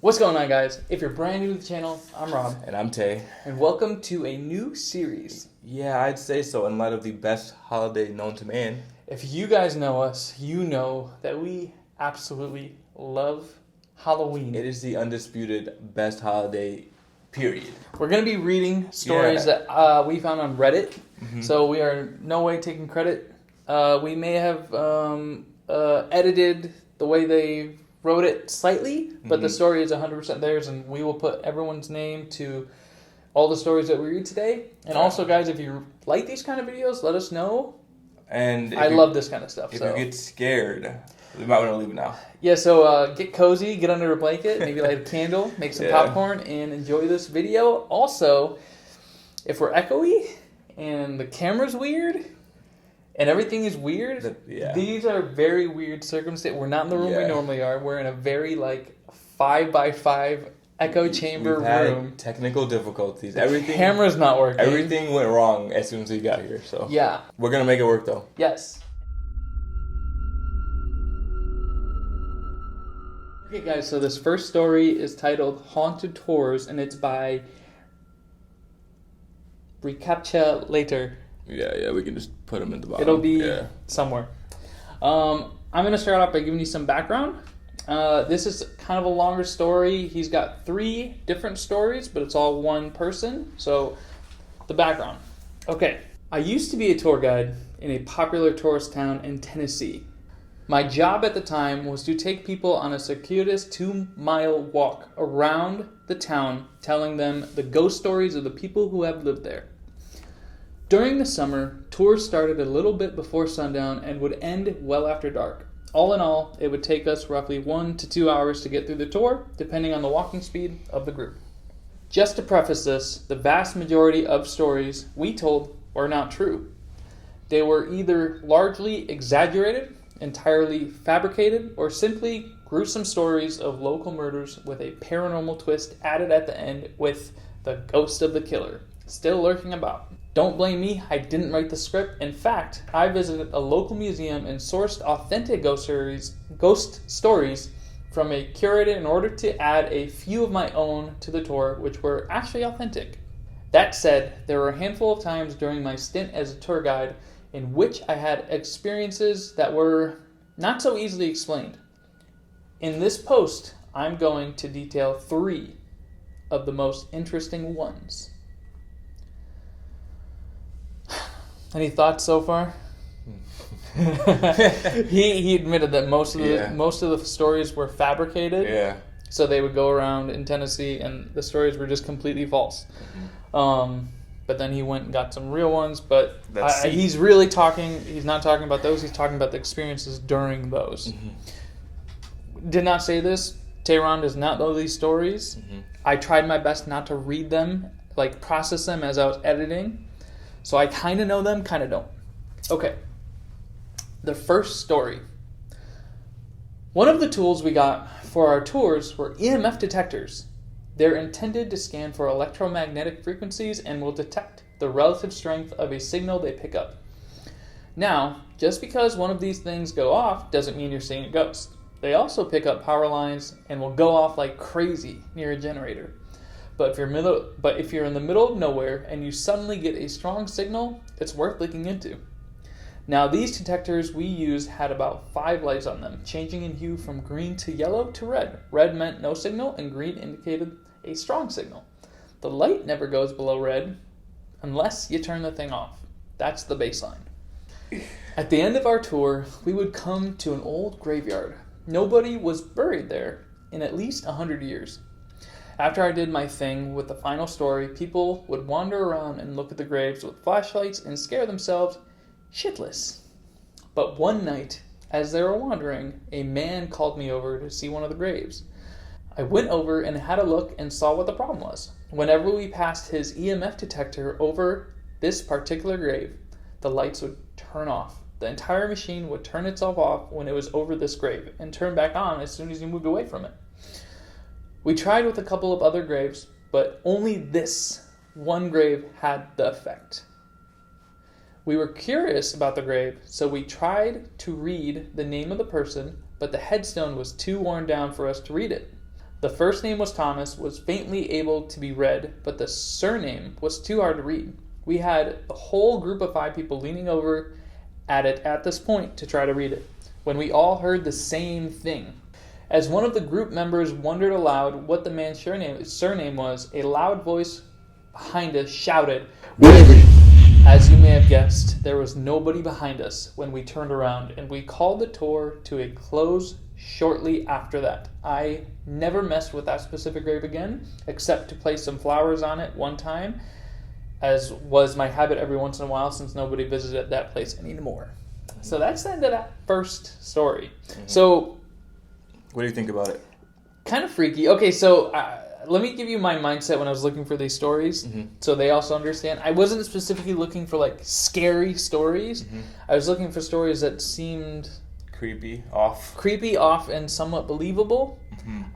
What's going on, guys? If you're brand new to the channel, I'm Rob. And I'm Tay. And welcome to a new series. Yeah, I'd say so in light of the best holiday known to man. If you guys know us, you know that we absolutely love Halloween. It is the undisputed best holiday, period. We're going to be reading stories that we found on Reddit. Mm-hmm. So we are no way taking credit. We may have edited the way they wrote it slightly, but the story is 100% theirs, and we will put everyone's name to all the stories that we read today. And also, guys, if you like these kind of videos, let us know. And I love this kind of stuff. If you get scared, we might want to leave it now. Yeah, so get cozy, get under a blanket, maybe light a candle, make some popcorn, and enjoy this video. Also, if we're echoey and the camera's weird and everything is weird, these are very weird circumstances. We're not in the room we normally are. We're in a very 5x5 echo chamber We've room. Had technical difficulties. Everything. Camera's not working. Everything went wrong as soon as we got here. So yeah, we're gonna make it work though. Yes. Okay, guys. So this first story is titled "Haunted Tours," and it's by Recaptcha Later. Yeah, we can just put them in the bottom. It'll be somewhere. I'm going to start off by giving you some background. This is kind of a longer story. He's got 3 different stories, but it's all one person. So, the background. Okay. I used to be a tour guide in a popular tourist town in Tennessee. My job at the time was to take people on a circuitous 2-mile walk around the town, telling them the ghost stories of the people who have lived there. During the summer, tours started a little bit before sundown and would end well after dark. All in all, it would take us roughly 1 to 2 hours to get through the tour, depending on the walking speed of the group. Just to preface this, the vast majority of stories we told were not true. They were either largely exaggerated, entirely fabricated, or simply gruesome stories of local murders with a paranormal twist added at the end with the ghost of the killer still lurking about. Don't blame me, I didn't write the script. In fact, I visited a local museum and sourced authentic ghost stories from a curator in order to add a few of my own to the tour, which were actually authentic. That said, there were a handful of times during my stint as a tour guide in which I had experiences that were not so easily explained. In this post, I'm going to detail 3 of the most interesting ones. Any thoughts so far? he admitted that most of the stories were fabricated. Yeah. So they would go around in Tennessee, and the stories were just completely false. But then he went and got some real ones. But he's really talking. He's not talking about those. He's talking about the experiences during those. Did not say this. Tehran does not know these stories. I tried my best not to read them, process them as I was editing. So I kind of know them, kind of don't. Okay. The first story. One of the tools we got for our tours were EMF detectors. They're intended to scan for electromagnetic frequencies and will detect the relative strength of a signal they pick up. Now, just because one of these things go off doesn't mean you're seeing a ghost. They also pick up power lines and will go off like crazy near a generator. But if you're in the middle of nowhere and you suddenly get a strong signal, it's worth looking into. Now, these detectors we used had about 5 lights on them, changing in hue from green to yellow to red. Red meant no signal, and green indicated a strong signal. The light never goes below red unless you turn the thing off. That's the baseline. At the end of our tour, we would come to an old graveyard. Nobody was buried there in at least 100 years. After I did my thing with the final story, people would wander around and look at the graves with flashlights and scare themselves shitless. But one night, as they were wandering, a man called me over to see one of the graves. I went over and had a look and saw what the problem was. Whenever we passed his EMF detector over this particular grave, the lights would turn off. The entire machine would turn itself off when it was over this grave and turn back on as soon as you moved away from it. We tried with a couple of other graves, but only this one grave had the effect. We were curious about the grave, so we tried to read the name of the person, but the headstone was too worn down for us to read it. The first name was Thomas, was faintly able to be read, but the surname was too hard to read. We had a whole group of 5 people leaning over at it at this point to try to read it, when we all heard the same thing. As one of the group members wondered aloud what the man's surname was, a loud voice behind us shouted, "Whatever." As you may have guessed, there was nobody behind us when we turned around, and we called the tour to a close shortly after that. I never messed with that specific grave again, except to place some flowers on it one time, as was my habit every once in a while since nobody visited that place anymore. So that's the end of that first story. Mm-hmm. So, what do you think about it? Kind of freaky. Okay, so let me give you my mindset when I was looking for these stories, so they also understand. I wasn't specifically looking for like scary stories. I was looking for stories that seemed creepy off, and somewhat believable.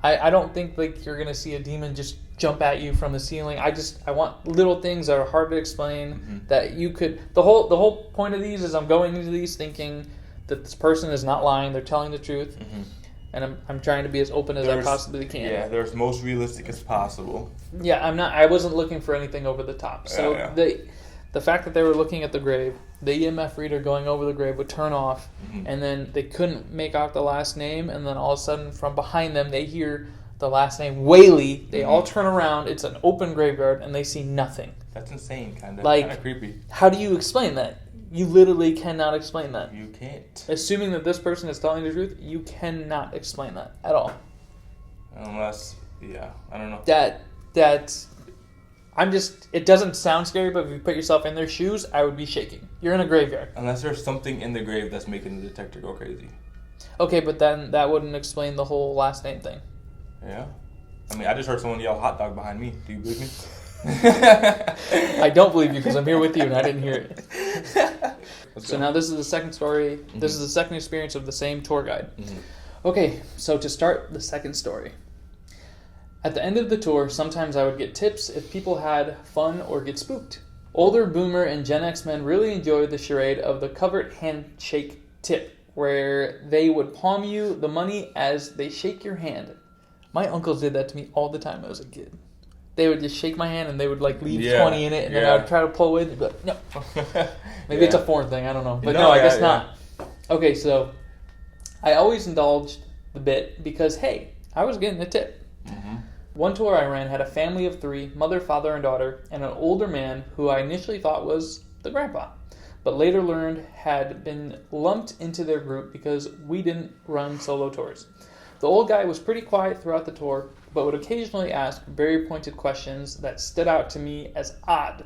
I don't think like you're gonna see a demon just jump at you from the ceiling. I want little things that are hard to explain that you could. The whole point of these is I'm going into these thinking that this person is not lying; they're telling the truth. And I'm trying to be as open as I possibly can. Yeah, they're as most realistic as possible. Yeah, I wasn't looking for anything over the top. So the fact that they were looking at the grave, the EMF reader going over the grave would turn off, and then they couldn't make out the last name, and then all of a sudden from behind them they hear the last name, Whaley. They all turn around. It's an open graveyard, and they see nothing. That's insane, kind of creepy. How do you explain that? You literally cannot explain that. You can't. Assuming that this person is telling the truth, you cannot explain that at all. Unless, I don't know. It doesn't sound scary, but if you put yourself in their shoes, I would be shaking. You're in a graveyard. Unless there's something in the grave that's making the detector go crazy. Okay, but then that wouldn't explain the whole last name thing. Yeah? I mean, I just heard someone yell hot dog behind me. Do you believe me? I don't believe you because I'm here with you and I didn't hear it. So now this is the second story. This is the second experience of the same tour guide. Okay, so to start the second story. At the end of the tour, sometimes I would get tips if people had fun or get spooked. Older boomer and Gen X men really enjoyed the charade of the covert handshake tip, where they would palm you the money as they shake your hand. My uncles did that to me all the time when I was a kid. They would just shake my hand and they would like leave 20 in it, and then I would try to pull it and be like, no. Maybe it's a foreign thing, I don't know. But I guess not. Okay, so I always indulged the bit because, hey, I was getting a tip. One tour I ran had a family of 3, mother, father, and daughter, and an older man who I initially thought was the grandpa, but later learned had been lumped into their group because we didn't run solo tours. The old guy was pretty quiet throughout the tour, but would occasionally ask very pointed questions that stood out to me as odd.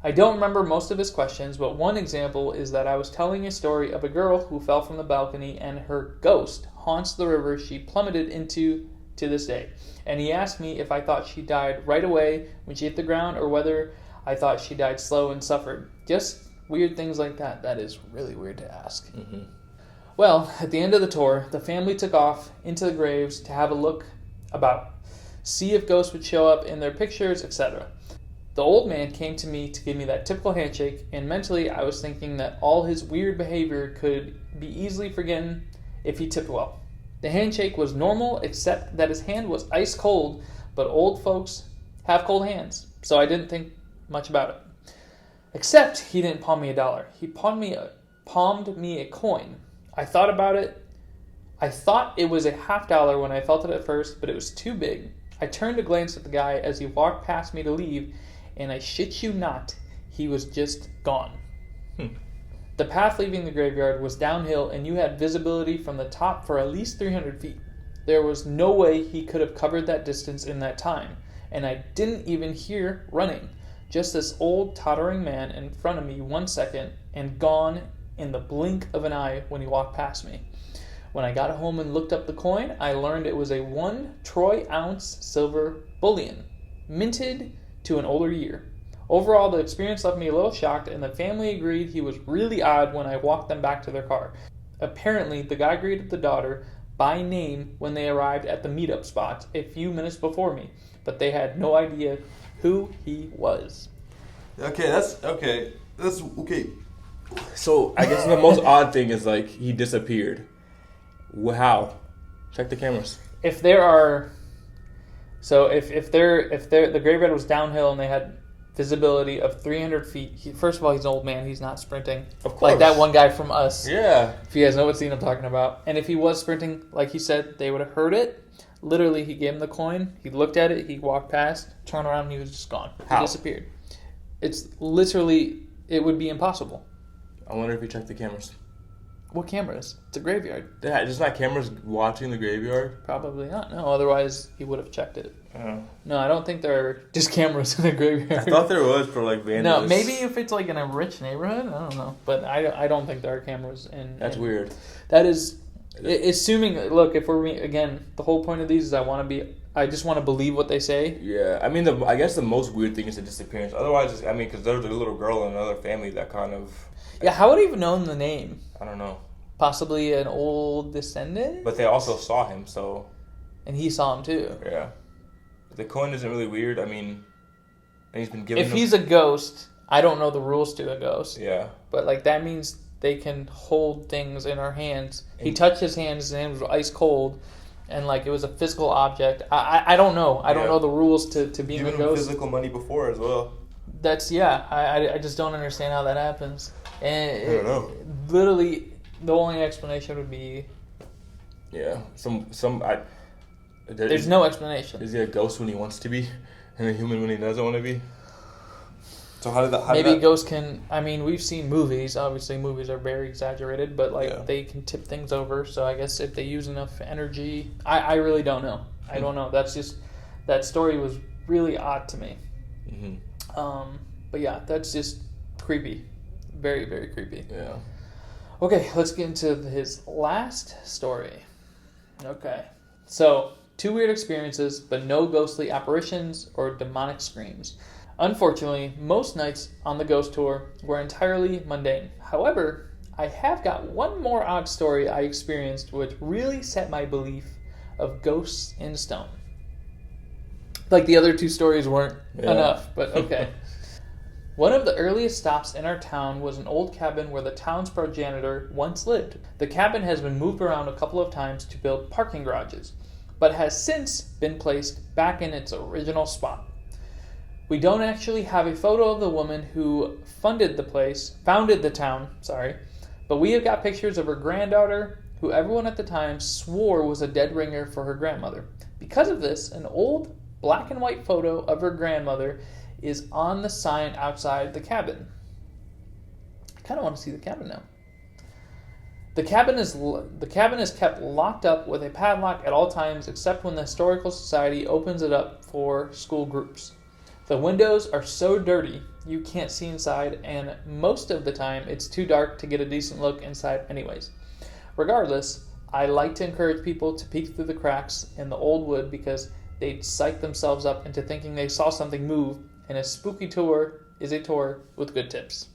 I don't remember most of his questions, but one example is that I was telling a story of a girl who fell from the balcony and her ghost haunts the river she plummeted into to this day. And he asked me if I thought she died right away when she hit the ground or whether I thought she died slow and suffered. Just weird things like that. That is really weird to ask. Well, at the end of the tour, the family took off into the graves to have a look about, see if ghosts would show up in their pictures, etc. The old man came to me to give me that typical handshake, and mentally I was thinking that all his weird behavior could be easily forgiven if he tipped well. The handshake was normal, except that his hand was ice cold, but old folks have cold hands, so I didn't think much about it. Except he didn't palm me $1. He palmed me a coin. I thought about it. I thought it was a $50 when I felt it at first, but it was too big. I turned to glance at the guy as he walked past me to leave, and I shit you not, he was just gone. The path leaving the graveyard was downhill, and you had visibility from the top for at least 300 feet. There was no way he could have covered that distance in that time, and I didn't even hear running. Just this old, tottering man in front of me 1 second, and gone in the blink of an eye when he walked past me. When I got home and looked up the coin, I learned it was a 1 troy ounce silver bullion, minted to an older year. Overall, the experience left me a little shocked, and the family agreed he was really odd when I walked them back to their car. Apparently, the guy greeted the daughter by name when they arrived at the meetup spot a few minutes before me, but they had no idea who he was. That's okay. So, I guess the most odd thing is, like, he disappeared. How? Check the cameras. If there are So if the graveyard was downhill and they had visibility of 300 feet, first of all, he's an old man. He's not sprinting. Of course. Like that one guy from Us. Yeah. If you guys know what scene I'm talking about. And if he was sprinting, like he said, they would have heard it. Literally, he gave him the coin. He looked at it. He walked past, turned around, and he was just gone. How? He disappeared. It's literally, it would be impossible. I wonder if he checked the cameras. What cameras? It's a graveyard. Yeah, just not cameras watching the graveyard. Probably not. No, otherwise he would have checked it. Oh. No, I don't think there are just cameras in the graveyard. I thought there was for like vandalism. No, maybe if it's like in a rich neighborhood, I don't know. But I don't think there are cameras in. That's weird. That is, assuming. Look, if we're again, the whole point of these is I just want to believe what they say. Yeah, I mean, I guess the most weird thing is the disappearance. Otherwise, because there's a little girl in another family that kind of. Yeah, how would he have known the name? I don't know. Possibly an old descendant? But they also saw him, so... And he saw him, too. Yeah. The coin isn't really weird. I mean, and he's been given... If he's a ghost, I don't know the rules to a ghost. Yeah. But, like, that means they can hold things in our hands. He touched his hands was ice cold, and, like, it was a physical object. I don't know. I don't know the rules to being a ghost. Given him physical money before as well. That's, yeah. I just don't understand how that happens. And I don't know. Literally... The only explanation would be... Yeah. There's no explanation. Is he a ghost when he wants to be? And a human when he doesn't want to be? So how did that... Maybe ghosts can... I mean, we've seen movies. Obviously, movies are very exaggerated. But, they can tip things over. So I guess if they use enough energy... I really don't know. I don't know. That's just... That story was really odd to me. Mm-hmm. But yeah, that's just creepy. Very, very creepy. Yeah. Okay, let's get into his last story. Okay. So, 2 weird experiences, but no ghostly apparitions or demonic screams. Unfortunately, most nights on the ghost tour were entirely mundane. However, I have got one more odd story I experienced which really set my belief of ghosts in stone. Like the other 2 stories weren't enough, but okay. One of the earliest stops in our town was an old cabin where the town's progenitor once lived. The cabin has been moved around a couple of times to build parking garages, but has since been placed back in its original spot. We don't actually have a photo of the woman who founded the town, but we have got pictures of her granddaughter, who everyone at the time swore was a dead ringer for her grandmother. Because of this, an old black and white photo of her grandmother is on the sign outside the cabin. I kind of want to see the cabin now. The cabin is kept locked up with a padlock at all times except when the Historical Society opens it up for school groups. The windows are so dirty you can't see inside, and most of the time it's too dark to get a decent look inside anyways. Regardless, I like to encourage people to peek through the cracks in the old wood because they'd psych themselves up into thinking they saw something move, and a spooky tour is a tour with good tips.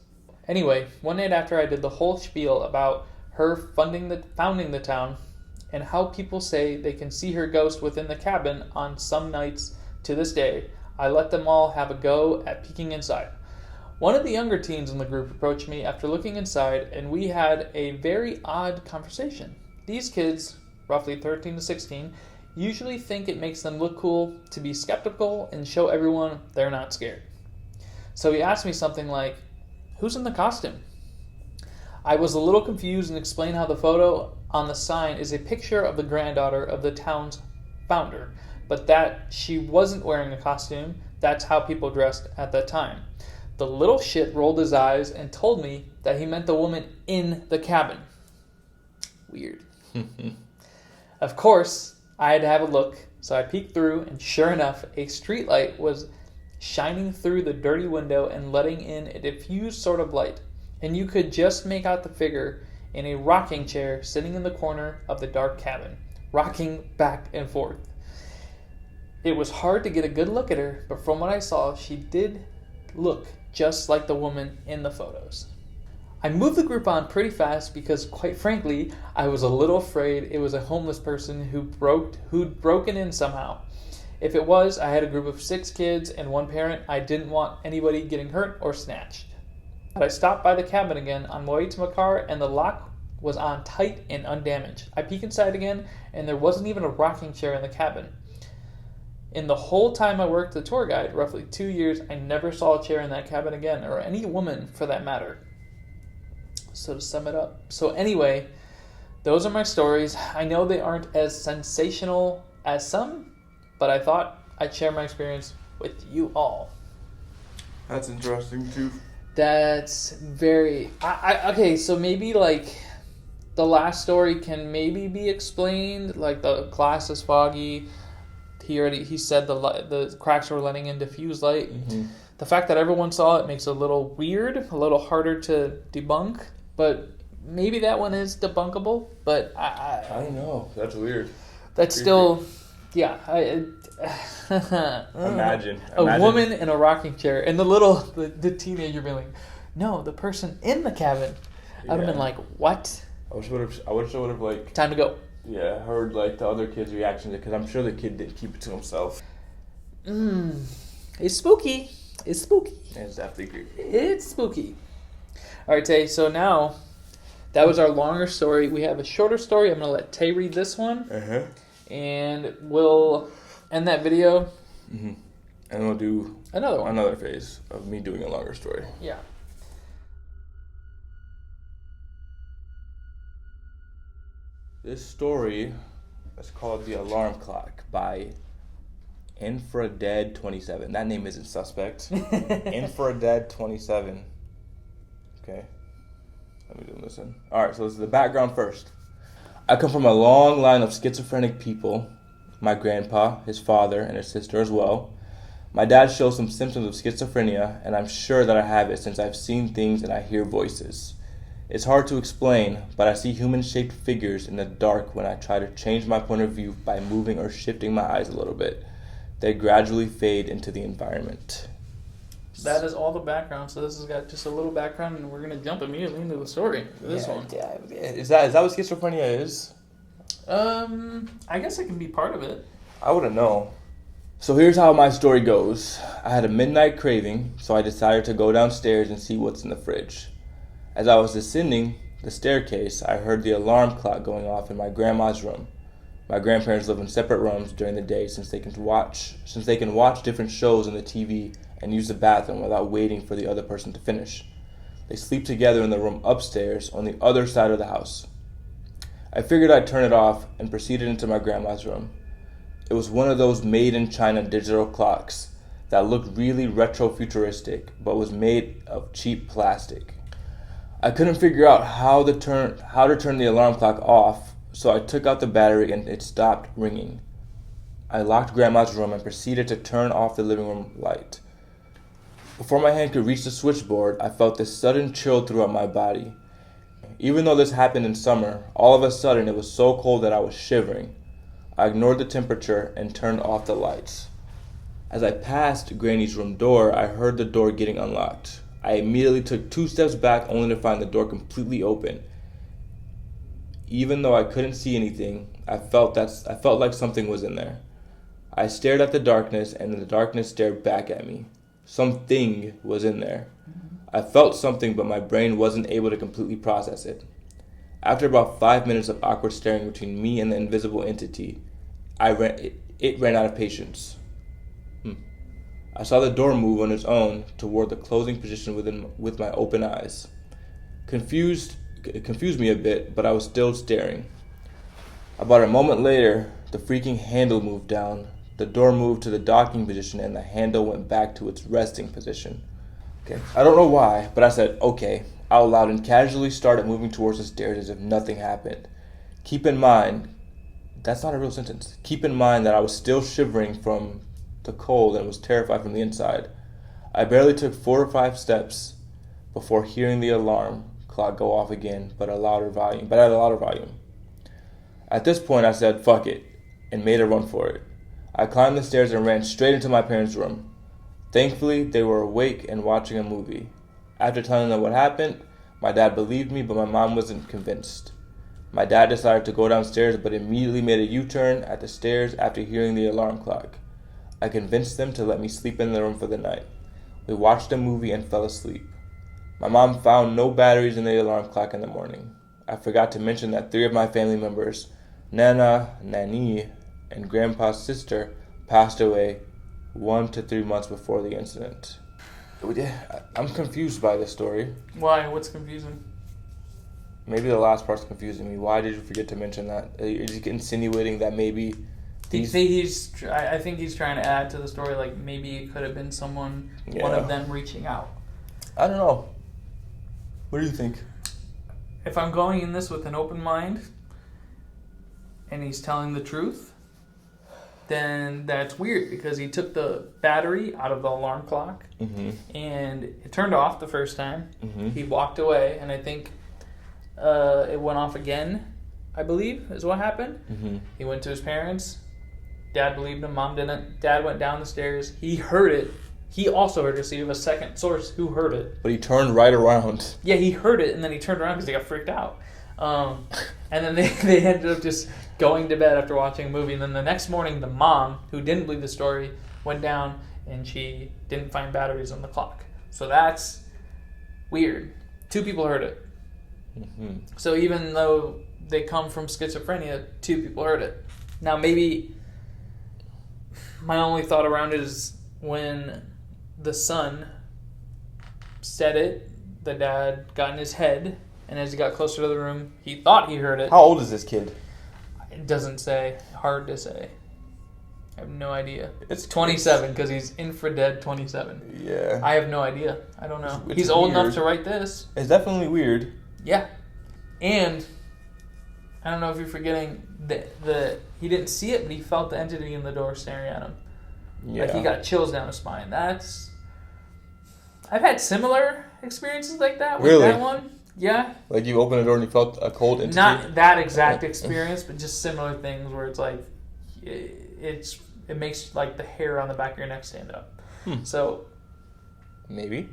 Anyway, one night after I did the whole spiel about her founding the town and how people say they can see her ghost within the cabin on some nights to this day, I let them all have a go at peeking inside. One of the younger teens in the group approached me after looking inside, and we had a very odd conversation. These kids, roughly 13 to 16, usually think it makes them look cool to be skeptical and show everyone they're not scared. So he asked me something like, "Who's in the costume?" I was a little confused and explained how the photo on the sign is a picture of the granddaughter of the town's founder, but that she wasn't wearing a costume. That's how people dressed at that time. The little shit rolled his eyes and told me that he meant the woman in the cabin. Weird. Of course, I had to have a look, so I peeked through, and sure enough, a streetlight was shining through the dirty window and letting in a diffused sort of light, and you could just make out the figure in a rocking chair sitting in the corner of the dark cabin, rocking back and forth. It was hard to get a good look at her, but from what I saw, she did look just like the woman in the photos. I moved the group on pretty fast because, quite frankly, I was a little afraid it was a homeless person who'd broken in somehow. If it was, I had a group of 6 kids and 1 parent. I didn't want anybody getting hurt or snatched. But I stopped by the cabin again on my way to my car, and the lock was on tight and undamaged. I peeked inside again, and there wasn't even a rocking chair in the cabin. In the whole time I worked the tour guide, roughly 2 years, I never saw a chair in that cabin again, or any woman for that matter. So to sum it up. So anyway, those are my stories. I know they aren't as sensational as some, but I thought I'd share my experience with you all. That's interesting too. That's very... okay, so maybe like the last story can maybe be explained. Like the glass is foggy. He said the cracks were letting in diffuse light. Mm-hmm. The fact that everyone saw it makes it a little weird, a little harder to debunk. But maybe that one is debunkable. But I don't know. That's weird. That's still... Yeah. Imagine a woman in a rocking chair. And the teenager being like, no, the person in the cabin. I'd have been like, what? I wish I would have like... Time to go. Yeah, heard like the other kid's reaction because I'm sure the kid didn't keep it to himself. It's spooky. It's spooky. It's definitely creepy. It's spooky. All right, Tay. So now, that was our longer story. We have a shorter story. I'm gonna let Tay read this one, and we'll end that video. Mm-hmm. And we'll do another phase of me doing a longer story. Yeah. This story is called The Alarm Clock by Infradead27. That name isn't suspect. Infradead27. Okay. Let me listen. Alright, so this is the background first. I come from a long line of schizophrenic people. My grandpa, his father, and his sister as well. My dad shows some symptoms of schizophrenia, and I'm sure that I have it since I've seen things and I hear voices. It's hard to explain, but I see human-shaped figures in the dark when I try to change my point of view by moving or shifting my eyes a little bit. They gradually fade into the environment. That is all the background, so this has got just a little background, and we're going to jump immediately into the story. This one. Yeah. Is that what schizophrenia is? I guess it can be part of it. I wouldn't know. So here's how my story goes. I had a midnight craving, so I decided to go downstairs and see what's in the fridge. As I was descending the staircase, I heard the alarm clock going off in my grandma's room. My grandparents live in separate rooms during the day since they can watch different shows on the TV and use the bathroom without waiting for the other person to finish. They sleep together in the room upstairs on the other side of the house. I figured I'd turn it off and proceeded into my grandma's room. It was one of those made-in-China digital clocks that looked really retro-futuristic but was made of cheap plastic. I couldn't figure out how to turn the alarm clock off, so I took out the battery and it stopped ringing. I locked Grandma's room and proceeded to turn off the living room light. Before my hand could reach the switchboard, I felt this sudden chill throughout my body. Even though this happened in summer, all of a sudden it was so cold that I was shivering. I ignored the temperature and turned off the lights. As I passed Granny's room door, I heard the door getting unlocked. I immediately took 2 steps back only to find the door completely open. Even though I couldn't see anything, I felt like something was in there. I stared at the darkness and the darkness stared back at me. Something was in there. I felt something, but my brain wasn't able to completely process it. After about 5 minutes of awkward staring between me and the invisible entity, it ran out of patience. I saw the door move on its own toward the closing position with my open eyes. It confused me a bit, but I was still staring. About a moment later, the freaking handle moved down. The door moved to the docking position and the handle went back to its resting position. Okay. I don't know why, but I said, okay, out loud and casually started moving towards the stairs as if nothing happened. Keep in mind, that's not a real sentence. Keep in mind that I was still shivering from the cold and was terrified from the inside. I barely took 4 or 5 steps before hearing the alarm clock go off again, but at a louder volume. At this point, I said, fuck it, and made a run for it. I climbed the stairs and ran straight into my parents' room. Thankfully, they were awake and watching a movie. After telling them what happened, my dad believed me, but my mom wasn't convinced. My dad decided to go downstairs, but immediately made a U-turn at the stairs after hearing the alarm clock. I convinced them to let me sleep in the room for the night. We watched a movie and fell asleep. My mom found no batteries in the alarm clock in the morning. I forgot to mention that 3 of my family members, Nana, Nani, and Grandpa's sister, passed away 1 to 3 months before the incident. I'm confused by this story. Why? What's confusing? Maybe the last part's confusing me. Why did you forget to mention that? You're just insinuating that maybe... I think he's trying to add to the story, like maybe it could have been someone, one of them reaching out. I don't know. What do you think? If I'm going in this with an open mind and he's telling the truth, then that's weird because he took the battery out of the alarm clock and it turned off the first time. He walked away and I think it went off again, I believe, is what happened. He went to his parents. Dad believed him, Mom didn't. Dad went down the stairs. He heard it. He also heard it, so you have a second source who heard it. But he turned right around. Yeah, he heard it, and then he turned around because he got freaked out. And then they ended up just going to bed after watching a movie. And then the next morning, the mom, who didn't believe the story, went down, and she didn't find batteries on the clock. So that's weird. 2 people heard it. So even though they come from schizophrenia, 2 people heard it. Now, maybe my only thought around it is when the son said it, the dad got in his head, and as he got closer to the room, he thought he heard it. How old is this kid? It doesn't say. Hard to say. I have no idea. It's 27 because he's infradead 27. Yeah. I have no idea. I don't know. It's he's old weird. enough to write this. It's definitely weird. Yeah. And I don't know if you're forgetting the he didn't see it, but he felt the entity in the door staring at him. Yeah. Like he got chills down his spine. I've had similar experiences like that with that one. Yeah. Like you opened the door and you felt a cold entity? Not that exact experience, but just similar things where it's like it makes like the hair on the back of your neck stand up. So maybe.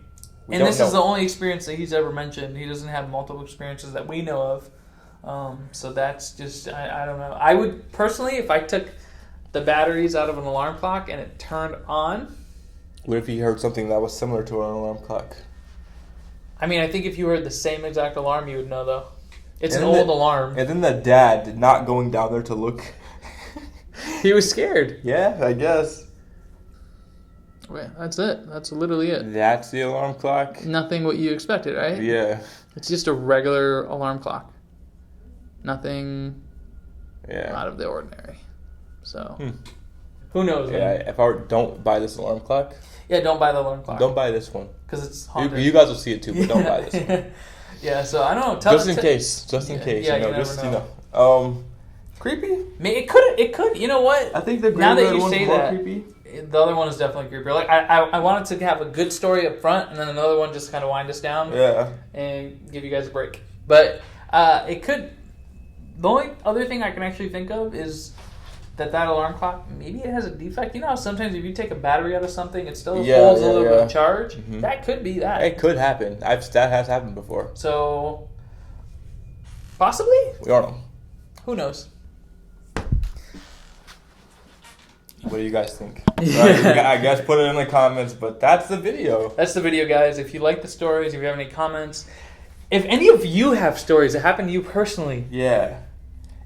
And this is the only experience that he's ever mentioned. He doesn't have multiple experiences that we know of. So that's just, I don't know. I would, personally, if I took the batteries out of an alarm clock and it turned on. What if you heard something that was similar to an alarm clock? I mean, I think if you heard the same exact alarm, you would know, though. It's an old alarm. And then the dad not going down there to look. He was scared. Yeah, I guess. Wait, that's it. That's literally it. That's the alarm clock? Nothing what you expected, right? Yeah. It's just a regular alarm clock. Nothing out of the ordinary. So, who knows? Yeah, man? Don't buy this alarm clock. Yeah, don't buy the alarm clock. Don't buy this one. Because it's haunted. You guys will see it too, but don't buy this one. Yeah, so I don't know. Just in case. Yeah, you never know. Creepy? It could. You know what? I think the now that you one's say more that, creepy. The other one is definitely creepier. Like I wanted to have a good story up front, and then another one just kind of wind us down. Yeah. And give you guys a break. But it could. The only other thing I can actually think of is that alarm clock, maybe it has a defect. You know how sometimes if you take a battery out of something, it still holds a little bit of charge? Mm-hmm. That could be that. It could happen. That has happened before. So, possibly? We don't know. Who knows? What do you guys think? I guess put it in the comments, but that's the video. That's the video, guys. If you like the stories, if you have any comments, if any of you have stories that happened to you personally,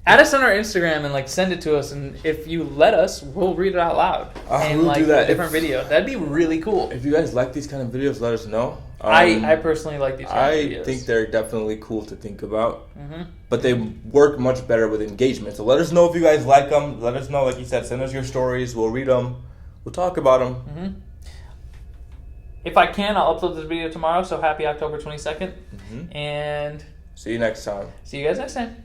add us on our Instagram and send it to us, and if you let us, we'll read it out loud we'll do that. A different video. That'd be really cool. If you guys like these kind of videos, let us know. I personally like these kind of videos. I think they're definitely cool to think about, but they work much better with engagement. So let us know if you guys like them. Let us know, like you said, send us your stories. We'll read them. We'll talk about them. If I can, I'll upload this video tomorrow. So happy October 22nd, and see you next time. See you guys next time.